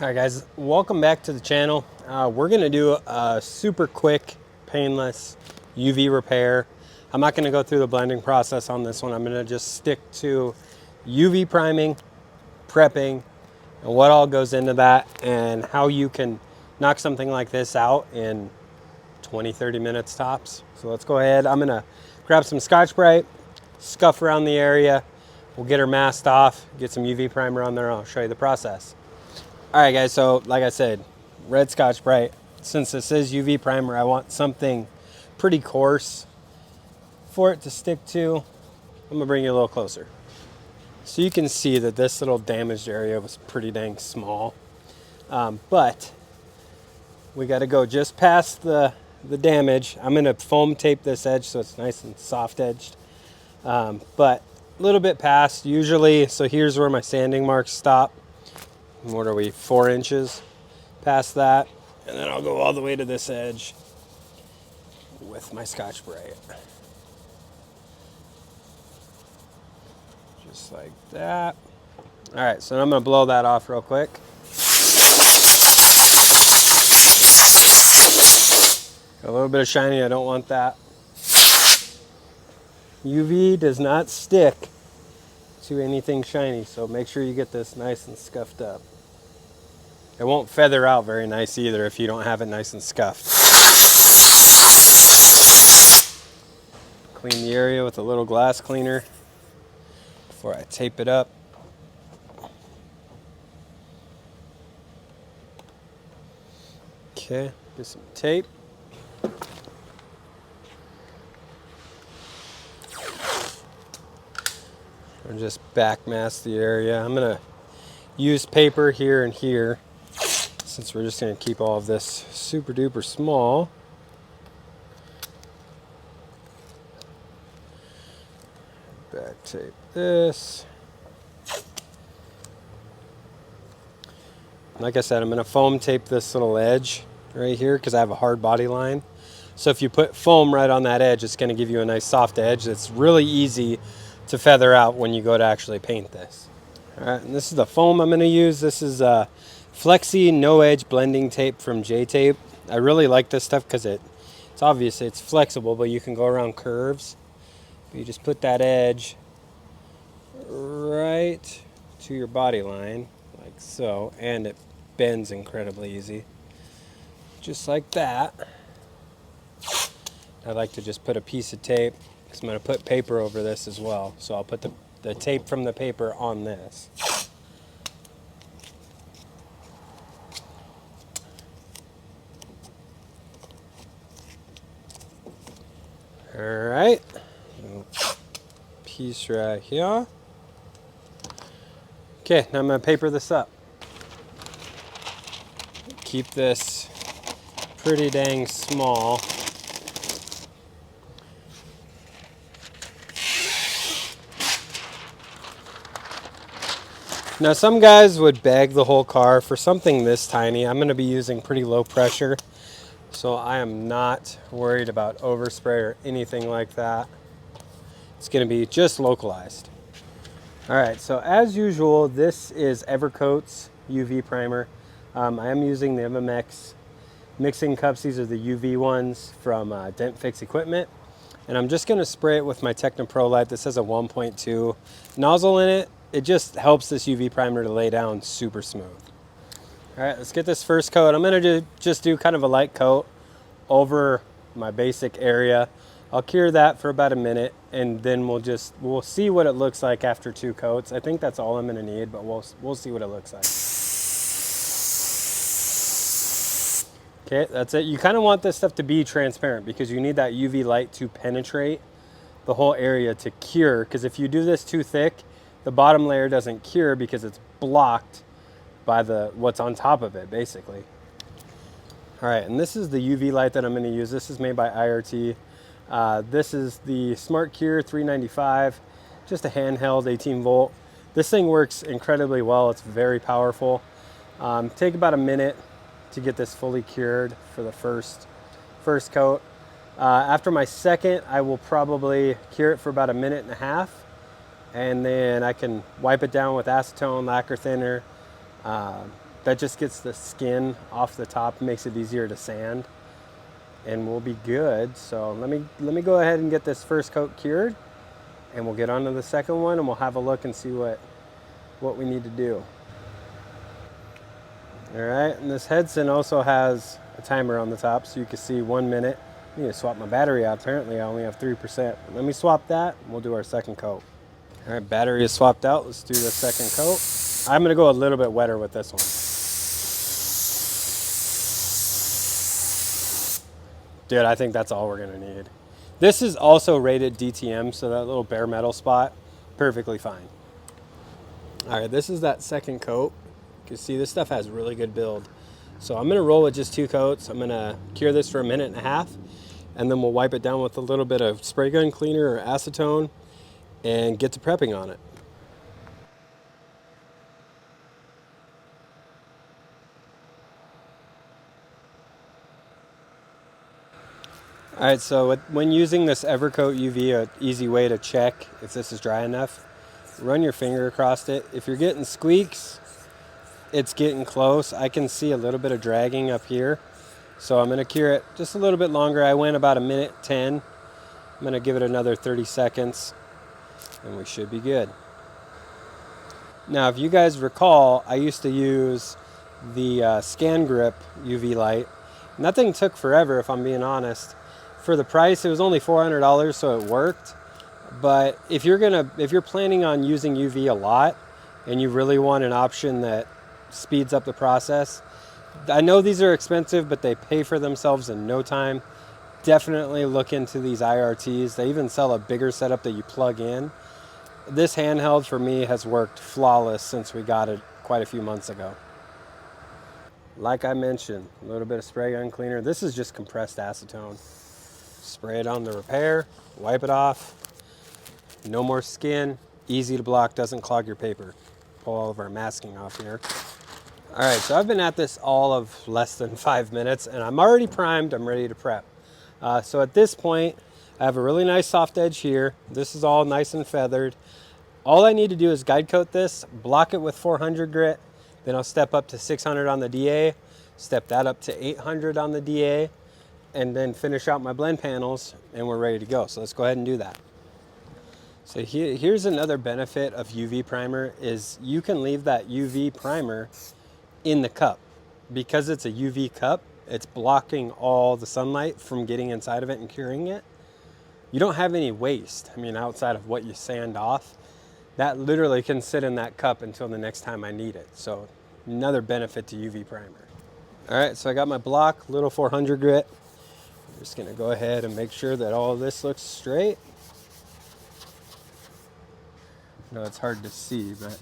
All right, guys, welcome back to the channel. We're going to do a super quick, painless UV repair. I'm not going to go through the blending process on this one. I'm going to just stick to UV priming, prepping, and what all goes into that, and how you can knock something like this out in 20-30 minutes tops. So let's go ahead. I'm going to grab some Scotch-Brite, scuff around the area. We'll get her masked off, get some UV primer on there, and I'll show you the process. All right, guys, so like I said, red Scotch-Brite. Since this is UV primer, I want something pretty coarse for it to stick to. I'm gonna bring you a little closer. So you can see that this little damaged area was pretty dang small. But we gotta go just past the damage. I'm gonna foam tape this edge so it's nice and soft edged. But a little bit past, usually, so here's where my sanding marks stop. What are we, 4 inches past that? And then I'll go all the way to this edge with my Scotch-Brite. Just like that. All right, so I'm gonna blow that off real quick. A little bit of shiny, I don't want that. UV does not stick to anything shiny, so make sure you get this nice and scuffed up. It won't feather out very nice either if you don't have it nice and scuffed. Clean the area with a little glass cleaner before I tape it up. Okay, get some tape. And just back mask the area. I'm gonna use paper here and here, since we're just gonna keep all of this super duper small. Back tape this. Like I said, I'm gonna foam tape this little edge right here because I have a hard body line. So if you put foam right on that edge, it's gonna give you a nice soft edge that's really easy to feather out when you go to actually paint this. All right, and this is the foam I'm gonna use. This is Flexi No Edge blending tape from J-Tape. I really like this stuff because it's obvious it's flexible, but you can go around curves. But you just put that edge right to your body line, like so, and it bends incredibly easy. Just like that. I like to just put a piece of tape, because I'm going to put paper over this as well. So I'll put the tape from the paper on this. All right. Piece right here. Okay, now I'm going to paper this up. Keep this pretty dang small. Now some guys would bag the whole car. For something this tiny, I'm going to be using pretty low pressure, so I am not worried about overspray or anything like that. It's going to be just localized. All right, so as usual, this is Evercoat's UV primer. I am using the MMX mixing cups. These are the UV ones from Dent Fix Equipment. And I'm just gonna spray it with my TechnoPro Light. This has a 1.2 nozzle in it. It just helps this UV primer to lay down super smooth. All right, let's get this first coat. I'm gonna just do kind of a light coat over my basic area. I'll cure that for about a minute, and then we'll see what it looks like after 2 coats. I think that's all I'm gonna need, but we'll see what it looks like. Okay, that's it. You kind of want this stuff to be transparent because you need that UV light to penetrate the whole area to cure, because if you do this too thick, the bottom layer doesn't cure because it's blocked by what's on top of it, basically. All right, and this is the UV light that I'm going to use. This is made by IRT. This is the Smart Cure 395, just a handheld 18 volt. This thing works incredibly well. It's very powerful. Take about a minute to get this fully cured for the first coat. After my second, I will probably cure it for about a minute and a half, and then I can wipe it down with acetone, lacquer thinner, That just gets the skin off the top, makes it easier to sand, and we'll be good. So let me go ahead and get this first coat cured, and we'll get on to the second one, and we'll have a look and see what we need to do. All right, and this Hedson also has a timer on the top, so you can see 1 minute. I need to swap my battery out. Apparently I only have 3%. Let me swap that, and we'll do our second coat. All right, battery is swapped out. Let's do the second coat. I'm gonna go a little bit wetter with this one. Dude, I think that's all we're gonna need. This is also rated DTM, so that little bare metal spot, perfectly fine. All right, this is that second coat. You can see this stuff has really good build. So I'm gonna roll with just 2 coats. I'm gonna cure this for 1.5 minutes, and then we'll wipe it down with a little bit of spray gun cleaner or acetone and get to prepping on it. All right, so when using this Evercoat UV, an easy way to check if this is dry enough, run your finger across it. If you're getting squeaks, it's getting close. I can see a little bit of dragging up here. So I'm gonna cure it just a little bit longer. I went about 1:10. I'm gonna give it another 30 seconds and we should be good. Now, if you guys recall, I used to use the Scan Grip UV light. And that thing took forever, if I'm being honest. For the price, it was only $400, so it worked. But if you're planning on using UV a lot and you really want an option that speeds up the process, I know these are expensive, but they pay for themselves in no time. Definitely look into these IRTs. They even sell a bigger setup that you plug in. This handheld for me has worked flawless since we got it quite a few months ago. Like I mentioned, a little bit of spray gun cleaner. This is just compressed acetone. Spray it on the repair, wipe it off. No more skin, easy to block, doesn't clog your paper. Pull all of our masking off here. All right, so I've been at this all of less than 5 minutes and I'm already primed, I'm ready to prep. So at this point, I have a really nice soft edge here. This is all nice and feathered. All I need to do is guide coat this, block it with 400 grit, then I'll step up to 600 on the DA, step that up to 800 on the DA, and then finish out my blend panels and we're ready to go. So let's go ahead and do that. So here's another benefit of UV primer is you can leave that UV primer in the cup. Because it's a UV cup, it's blocking all the sunlight from getting inside of it and curing it. You don't have any waste. I mean, outside of what you sand off, that literally can sit in that cup until the next time I need it. So another benefit to UV primer. All right, so I got my block, little 400 grit. I'm just gonna go ahead and make sure that all of this looks straight. I know it's hard to see, but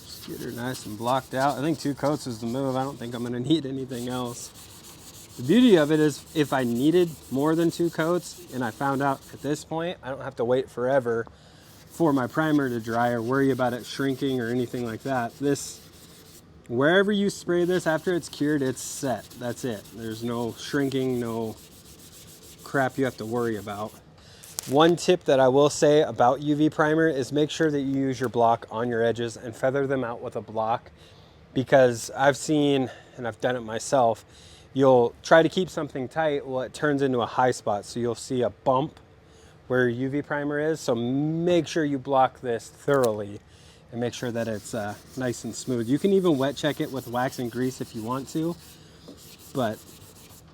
just get her nice and blocked out. I think 2 coats is the move. I don't think I'm gonna need anything else. The beauty of it is if I needed more than 2 coats and I found out at this point, I don't have to wait forever for my primer to dry or worry about it shrinking or anything like that. Wherever you spray this after it's cured, it's set. That's it. There's no shrinking, no crap you have to worry about. One tip that I will say about UV primer is make sure that you use your block on your edges and feather them out with a block, because I've seen, and I've done it myself, you'll try to keep something tight, well, it turns into a high spot. So you'll see a bump where your UV primer is. So make sure you block this thoroughly and make sure that it's nice and smooth. You can even wet check it with wax and grease if you want to, but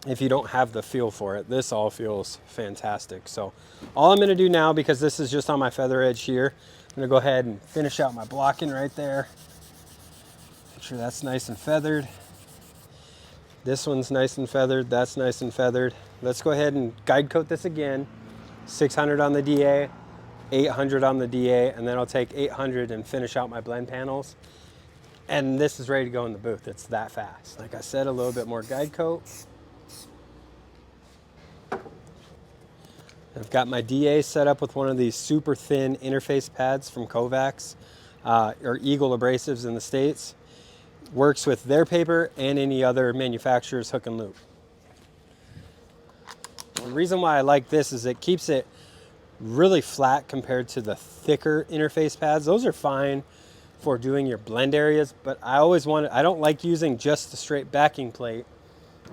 if you don't have the feel for it, this all feels fantastic. So all I'm gonna do now, because this is just on my feather edge here, I'm gonna go ahead and finish out my blocking right there. Make sure that's nice and feathered. This one's nice and feathered, that's nice and feathered. Let's go ahead and guide coat this again. 600 on the DA, 800 on the DA, and then I'll take 800 and finish out my blend panels. And this is ready to go in the booth. It's that fast. Like I said, a little bit more guide coat. I've got my DA set up with one of these super thin interface pads from Kovacs, or Eagle Abrasives in the States. Works with their paper and any other manufacturer's hook and loop. The reason why I like this is it keeps it really flat compared to the thicker interface pads. Those are fine for doing your blend areas, but I don't like using just the straight backing plate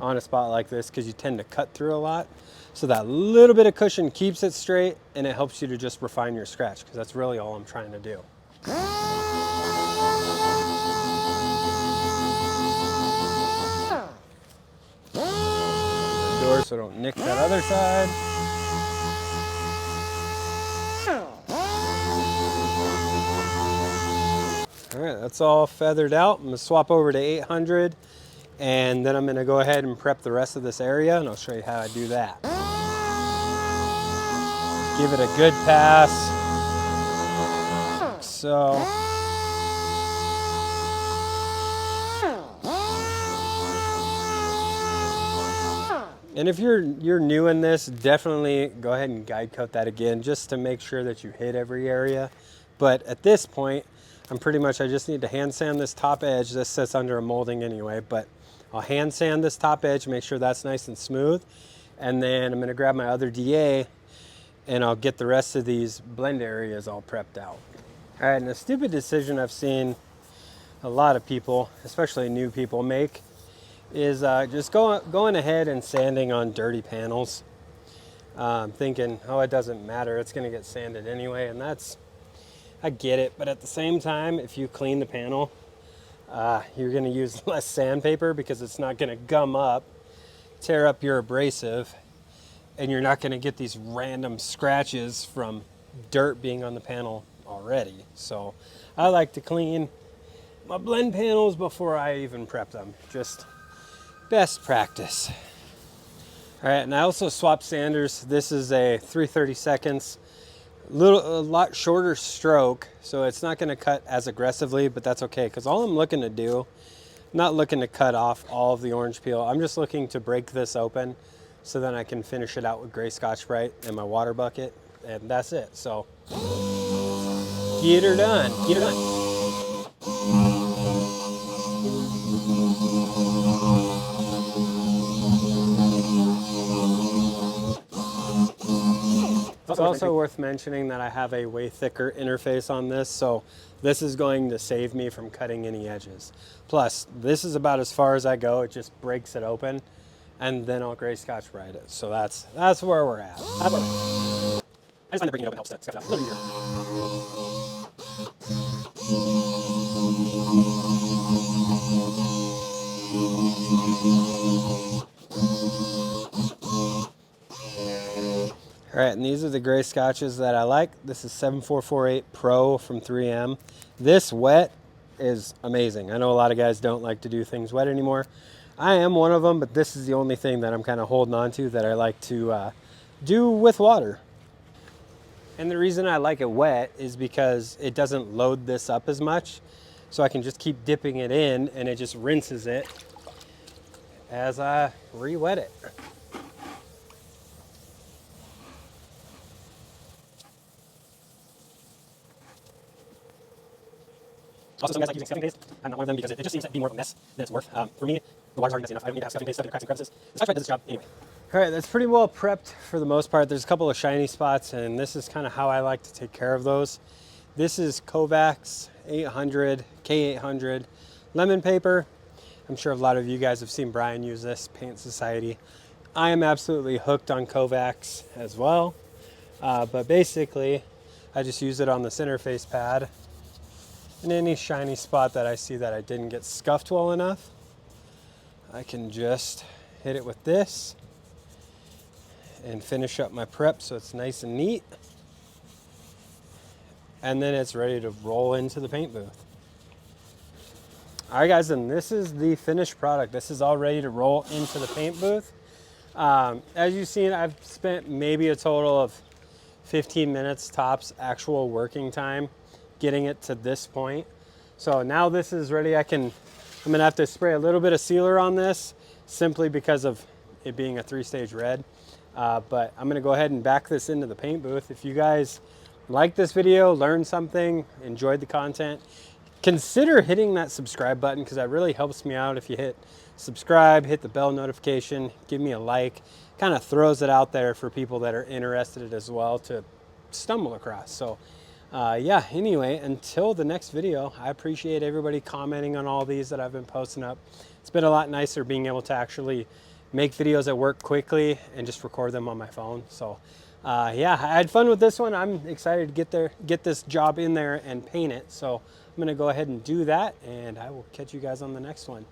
on a spot like this because you tend to cut through a lot. So that little bit of cushion keeps it straight and it helps you to just refine your scratch, because that's really all I'm trying to do. Door so I don't nick that other side. All right, that's all feathered out. I'm gonna swap over to 800, and then I'm gonna go ahead and prep the rest of this area, and I'll show you how I do that. Give it a good pass. So. And if you're new in this, definitely go ahead and guide coat that again, just to make sure that you hit every area. But at this point, I just need to hand sand this top edge. This sits under a molding anyway, but I'll hand sand this top edge, make sure that's nice and smooth. And then I'm gonna grab my other DA and I'll get the rest of these blend areas all prepped out. All right, and a stupid decision I've seen a lot of people, especially new people, make is just going ahead and sanding on dirty panels, thinking, oh, it doesn't matter, it's gonna get sanded anyway. And I get it, but at the same time, if you clean the panel, you're gonna use less sandpaper because it's not gonna gum up, tear up your abrasive, and you're not gonna get these random scratches from dirt being on the panel already. So I like to clean my blend panels before I even prep them. Just best practice. All right, and I also swapped sanders. This is a 3/32, a lot shorter stroke, so it's not gonna cut as aggressively, but that's okay, because all I'm looking to do, I'm not looking to cut off all of the orange peel. I'm just looking to break this open so then I can finish it out with gray Scotch-Brite in my water bucket, and that's it. So get her done, get her done. It's also worth mentioning that I have a way thicker interface on this, so this is going to save me from cutting any edges. Plus, this is about as far as I go. It just breaks it open, and then I'll gray Scotch-Brite it. So that's where we're at. I just find that breaking it open helps that stuff out a little easier. All right, and these are the gray Scotches that I like. This is 7448 Pro from 3M. This wet is amazing. I know a lot of guys don't like to do things wet anymore. I am one of them, but this is the only thing that I'm kind of holding on to that I like to do with water. And the reason I like it wet is because it doesn't load this up as much. So I can just keep dipping it in and it just rinses it as I re-wet it. Also, some guys like using scuffing paste. I'm not one of them because it just seems to be more of a mess than it's worth. For me, the water's already messy enough. I don't need to have scuffing paste stuck in the cracks and crevices. The Scotch-Brite does its job anyway. All right, that's pretty well prepped for the most part. There's a couple of shiny spots, and this is kind of how I like to take care of those. This is Kovacs 800, K800 lemon paper. I'm sure a lot of you guys have seen Brian use this, Paint Society. I am absolutely hooked on Kovacs as well. But basically, I just use it on the center face pad. And any shiny spot that I see that I didn't get scuffed well enough, I can just hit it with this and finish up my prep so it's nice and neat. And then it's ready to roll into the paint booth. All right, guys, and this is the finished product. This is all ready to roll into the paint booth. As you've seen, I've spent maybe a total of 15 minutes tops actual working time getting it to this point. So now this is ready. I'm gonna have to spray a little bit of sealer on this simply because of it being a 3-stage red. But I'm gonna go ahead and back this into the paint booth. If you guys like this video, learned something, enjoyed the content, consider hitting that subscribe button because that really helps me out. If you hit subscribe, hit the bell notification, give me a like, kind of throws it out there for people that are interested as well to stumble across. So Yeah, anyway, until the next video, I appreciate everybody commenting on all these that I've been posting up. It's been a lot nicer being able to actually make videos that work quickly and just record them on my phone. So yeah, I had fun with this one. I'm excited to get this job in there and paint it. So I'm gonna go ahead and do that, and I will catch you guys on the next one.